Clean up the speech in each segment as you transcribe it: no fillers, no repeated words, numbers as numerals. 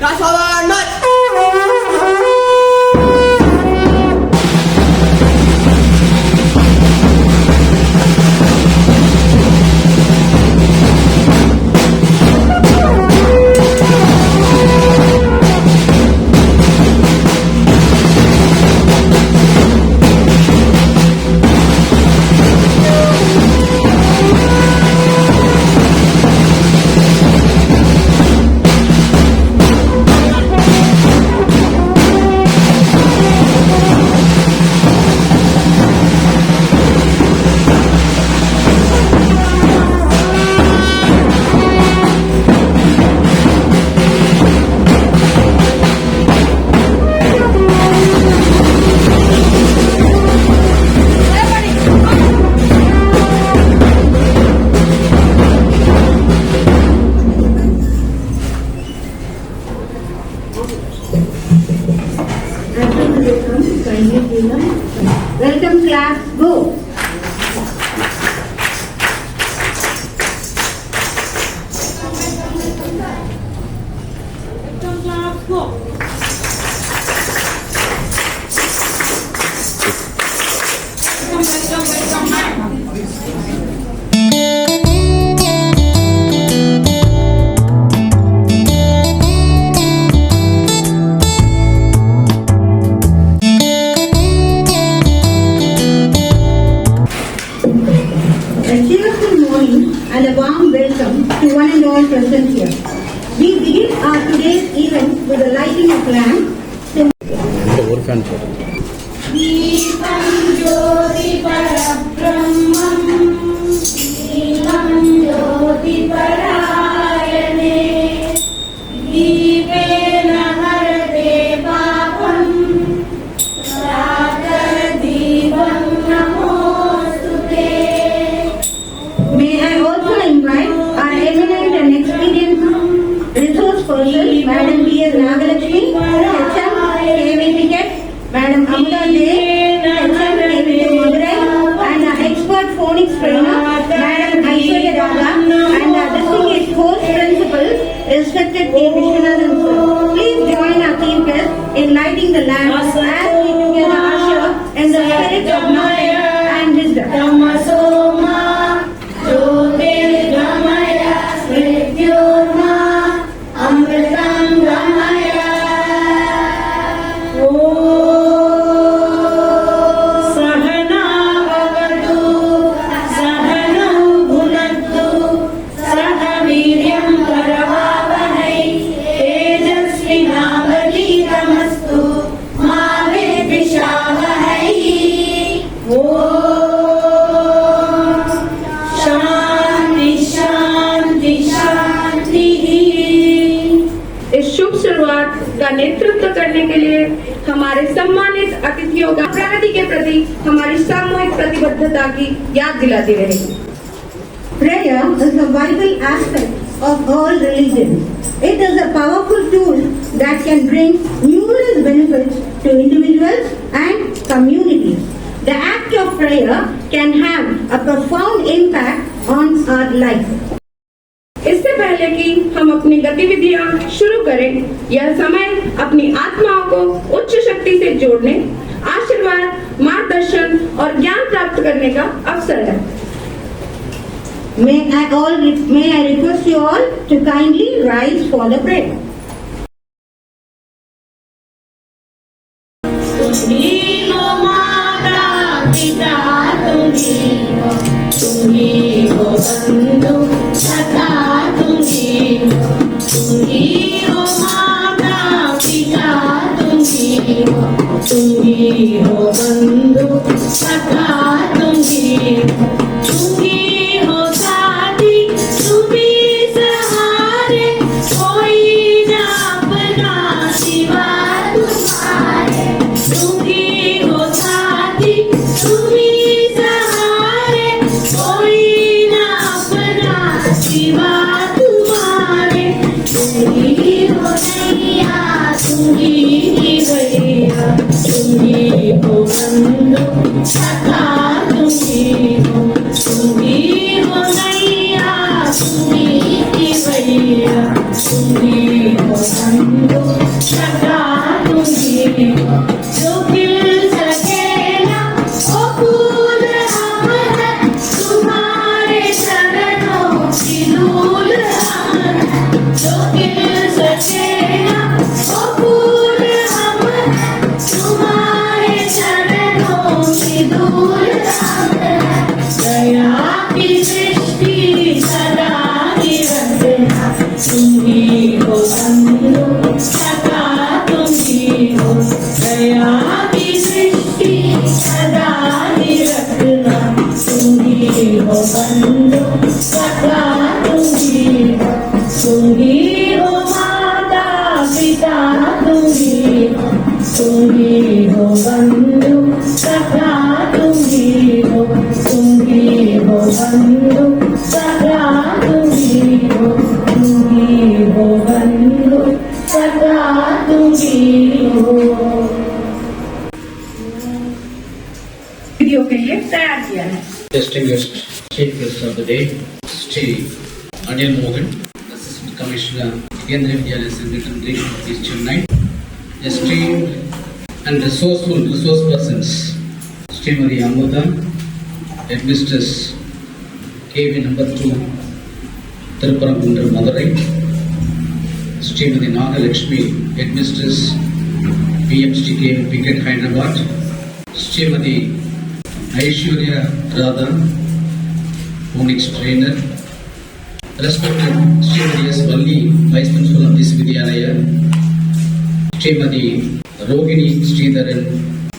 That's all I know. Welcome class, go. Welcome class, go. A cheerful morning and a warm welcome to one and all present here. We begin our today's event with the lighting of lamp. May I also invite our eminent and experienced resource person, Madam B.S. Nagalakshmi, HM, KV Ticket, Madam Amula J, HM, KV Madurai, and our expert phonics trainer, Madam Aishwarya Raga, and our distinguished course principal, respected K. Vishwanathan sir. Please join our team guests in lighting the lamps as we together usher in the spirit of knowledge and wisdom. का नेतृत्व करने के लिए हमारे सम्मानित अतिथियों का प्रगति के प्रति हमारी सामूहिक प्रतिबद्धता की याद दिलाती रहेगी। Prayer is a vital aspect of all religions. It is a powerful tool that can bring numerous benefits to individuals and communities. The act of prayer can have a profound impact on our life. इससे पहले कि हम अपनी गतिविधियां शुरू करें, यह समय अपनी आत्माओं को उच्च शक्ति से जोड़ने, आशीर्वाद, मार्गदर्शन और ज्ञान प्राप्त करने का अवसर है। May I request you all to kindly rise for the prayer. Sungi ho बंधु सखा तुम ही हो माता पिता तुम ही हो बंधु सखा तुम ही हो बंधु सखा तुम ही हो बंधु सखा तुम ही हो। वीडियो के लिए तैयार किया है। Distinguished Chief Guest of the Day, Sri Anil Mohan, Assistant Commissioner, Kendriya Vidyalaya Sangathan Region of East Chennai, esteemed and resource persons, Srimati Amudha, Headmistress, KV number 2, Tirupparamkundram, Madurai, Srimati Nagalakshmi, Headmistress, PMC KV Picket, Hyderabad, Srimati Aishwarya Radha, phonics trainer, respected Srimati S. Valli, Vice Principal of this Vidyalaya, Srimati Rohini Sridharan,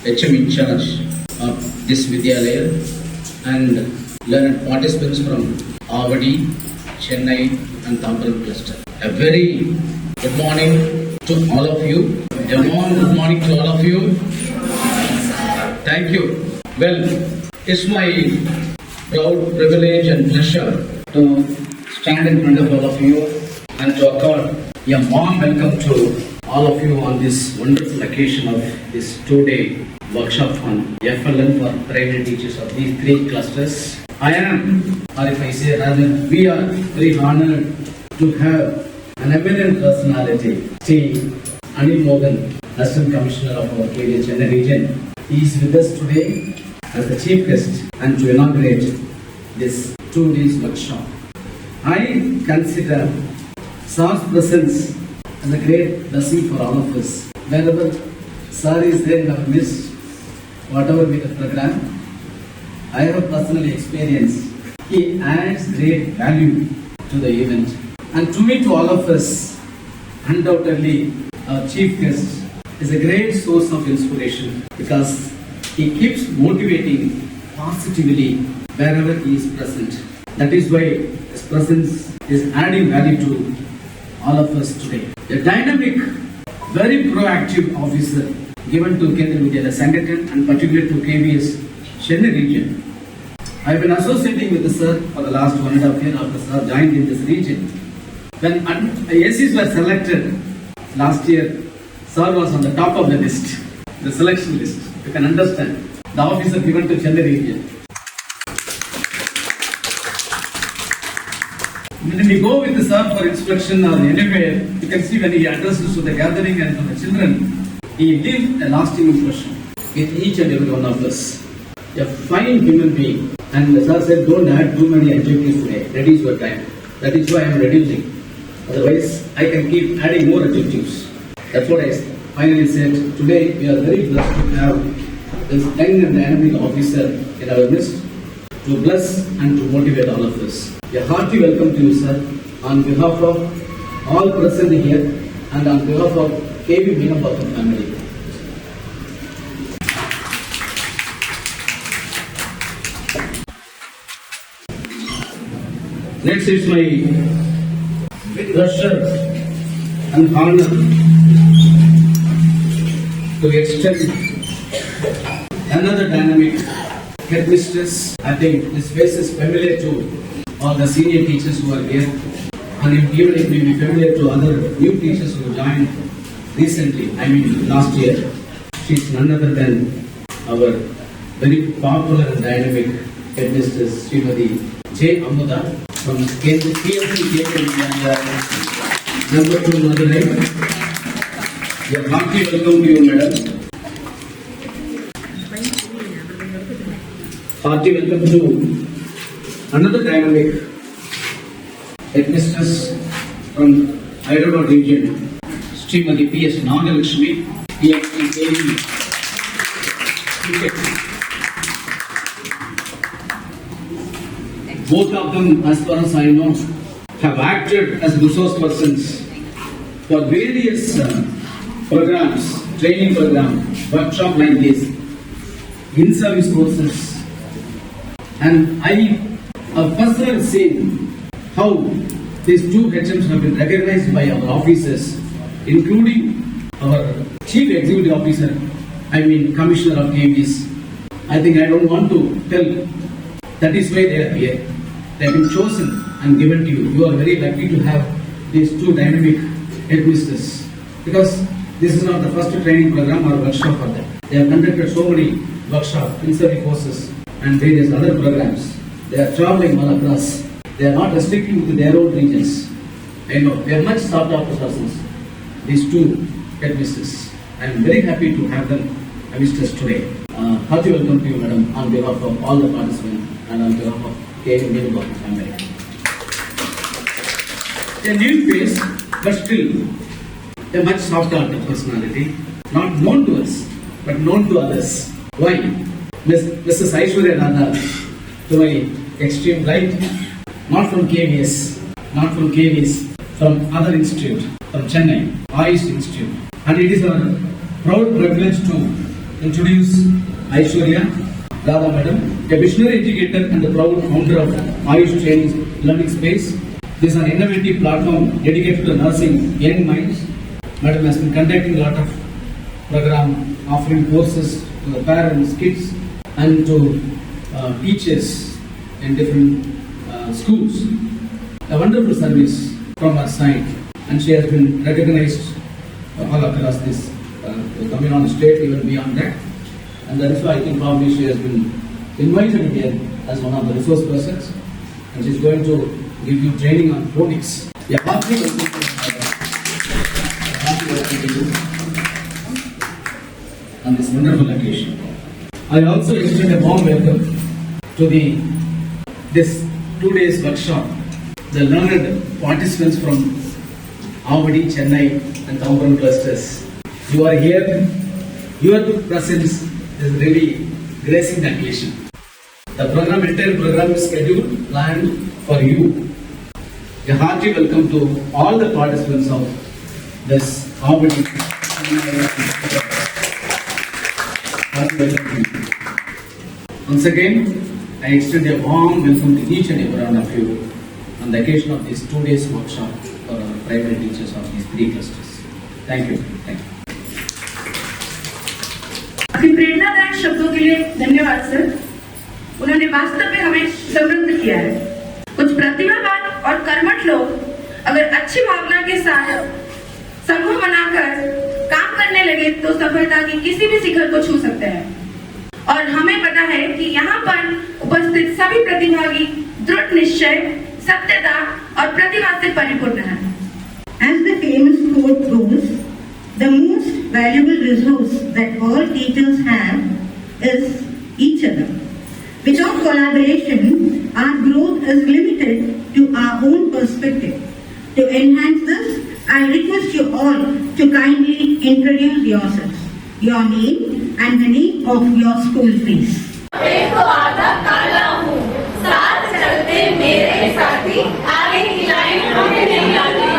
HM in charge of this Vidyalaya, and learned participants from Avadi, Chennai and Tambaram cluster. A very good morning to all of you. Good morning to all of you. Thank you. Well, it's my proud privilege and pleasure to stand in front of all of you and to accord a warm welcome to all of you on this wonderful occasion of this 2-day workshop on FLN for primary teachers of these 3 clusters. I am, or if I say rather, we are very honored to have an eminent personality, Sri Anil Mohan, Assistant Commissioner of our KV Chennai region. He is with us today as the chief guest and to inaugurate this 2 days workshop. I consider Sir's presence as a great blessing for all of us. Wherever Sir is there in our midst, whatever be the program, I have personally experienced he adds great value to the event. And to me, to all of us, undoubtedly our chief guest is a great source of inspiration because he keeps motivating positively wherever he is present. That is why his presence is adding value to all of us today. A dynamic, very proactive officer given to Kendriya Vidyalaya Sangathan and particularly to KVS Chennai region. I have been associating with the sir for the last 1.5 years after sir joined in this region. When ACs were selected last year, sir was on the top of the list, the selection list. You can understand the officer given to Chennai region. When we go with the sir for inspection or anywhere, you can see when he addresses to the gathering and to the children, he leaves a lasting impression with each and every one of us. A fine human being. And the sir said, don't add too many adjectives today. Reduce your time. That is why I am reducing. Otherwise, I can keep adding more adjectives. That's what I finally said. Today, we are very blessed to have this young and dynamic officer in our midst to bless and to motivate all of us. A hearty welcome to you, sir, on behalf of all present here and on behalf of KV Minambakkam family. Next is my pleasure and honor to extend another dynamic headmistress. I think this face is familiar to all the senior teachers who are here, and even it may be familiar to other new teachers who joined recently, last year. She is none other than our very popular and dynamic headmistress, Srimati J. Amudha from PMC number 2 Madurai. A hearty welcome to you, madam. Hearty welcome to another dynamic headmistress from Hyderabad region, Srimati P.S. Nagalakshmi, PMC KV. Both of them, as far as I know, have acted as resource persons for various programs, training programs, workshop like this, in-service courses. And I personal scene how these two HMs have been recognized by our officers, including our Chief Executive Officer, Commissioner of KVs. I think I don't want to tell, that is why they are here. They have been chosen and given to you. You are very lucky to have these two dynamic headmisters, because this is not the first training program or workshop for them. They have conducted so many workshops, in-service courses and various other programs. They are traveling all across. They are not restricting to their own regions. I know, they are much sought after persons, these two headmisters. I am very happy to have them headmisters today. Hearty welcome to you, madam, on behalf of all the participants and on behalf of Minambakkam family. A new face, but still a much softer personality, not known to us, but known to others. Why? Mrs. Aishwarya Radha, to my extreme right, not from KVS, from other institute, from Chennai, Ayush Institute. And it is our proud privilege to introduce Aishwarya Radha Madam, a visionary educator and the proud founder of Ayush Training Learning Space. This is an innovative platform dedicated to nursing young minds. Madam has been conducting a lot of program, offering courses to the parents, kids, and to teachers in different schools. A wonderful service from her side, and she has been recognized all across this Tamil Nadu state, even beyond that. And that is why I think probably she has been invited here as one of the resource persons, and she is going to give you training on phonics. Yeah, hearty welcome to you on this wonderful occasion. I also extend a warm welcome to this 2 days workshop, the learned participants from Avadi, Chennai and Tambaram clusters. You are here, your presence is really gracing the occasion. The entire program is scheduled, planned for you. A hearty welcome to all the participants of this Avadi. Once again, I extend a warm welcome to each and every one of you on the occasion of this 2 days workshop for our primary teachers of these 3 clusters. Thank you. Thank you. आपके प्रेरणादायक शब्दों के लिए धन्यवाद sir. उन्होंने वास्तव में हमें समृद्ध किया है। कुछ प्रतिभावान और कर्मठ लोग अगर अच्छी भावना के साथ समूह बनाकर काम करने लगे तो सफलता की किसी भी शिखर को छू सकते हैं। और हमें पता है कि यहाँ पर उपस्थित सभी प्रतिभागी दृढ़ निश्चय, सत्यता और प्रतिभा से परिपूर्ण हैं। As the famous quote goes, the most valuable resource that all teachers have is each other. Without collaboration, our growth is limited to our own perspective. To enhance this, I request you all to kindly introduce yourselves, your name and the name of your school, please. मैं तो आधा काला हूँ, साथ चलते मेरे साथी, आगे की लाइन हमें नहीं आती।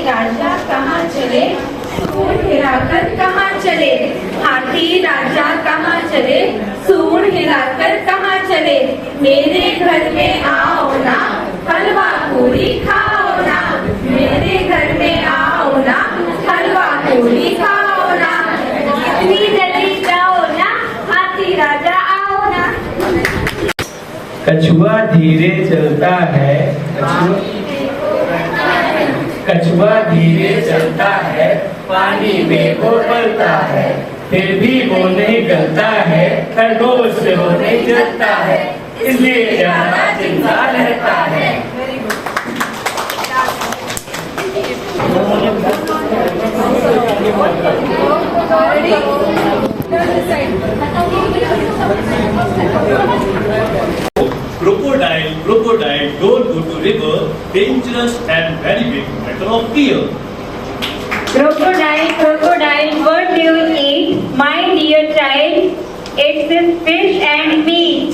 राजा कहाँ चले, सूंड हिलाकर कहाँ चले, हाथी राजा कहाँ चले, सूंड हिलाकर कहाँ चले, मेरे घर में आओ ना, हलवा पूरी खाओ ना, मेरे घर में आओ ना, हलवा पूरी खाओ ना, इतनी जल्दी जाओ ना, हाथी राजा आओ ना। कछुआ धीरे चलता है, कछुआ धीरे चलता है, पानी में वो पलता है, फिर भी वो नहीं गलता है, खरगोश से वो नहीं जलता है, इसलिए ज्यादा चिंता रहता है। Crocodile, don't go to river, dangerous and very big matter of fear. Crocodile, what do you eat? My dear child, it's fish and meat.